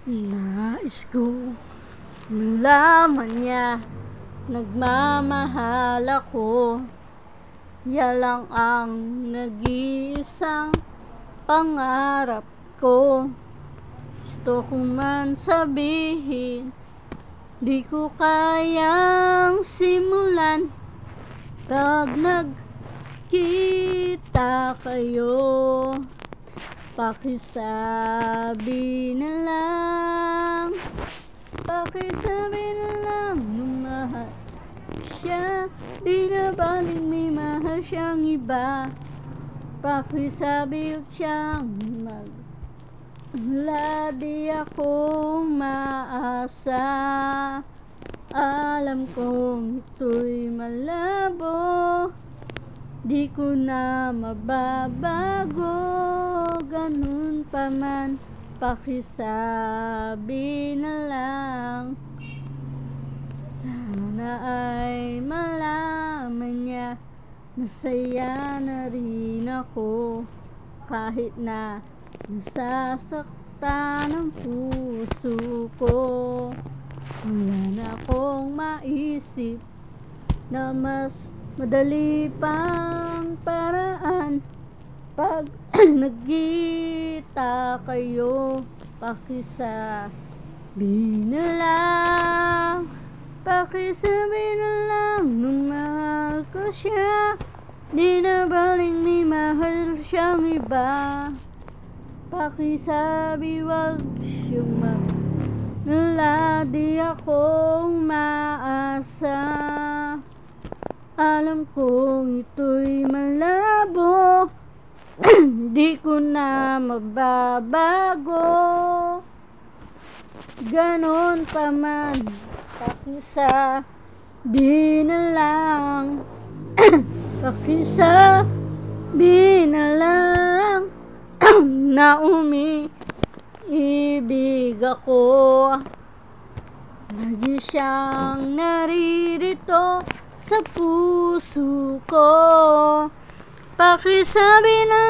Nais ko malaman niya, nagmamahal ako. Yan lang ang nag-iisang pangarap ko. Gusto ko man sabihin, di ko kayang simulan. Pag nagkita kayo, pakisabi na lang, pakisabi na lang, nung mahal siya, di na baling may mahal siyang iba. Pakisabi siyang wala di akong maasa. Alam kong ito'y malabo, di ko na mababago. Ganun pa man, pakisabi na lang. Sana ay malaman niya, masaya na rin ako. Kahit na nasasaktan ang puso ko, wala na akong maisip na mas madali pang paraan. Pag nagkita kayo, pakisabi na lang, pakisabi na lang, nung mahal ko siya, di na baling may mahal siyang iba. Pakisabi wag siyang magnala, di akong maasa. Alam kong ito'y malabo, di ko na mababago. Ganon pa man, pakisabi na lang, pakisabi na lang, na umiibig ako. Lagi siyang naririto sa puso ko. Pakisabi na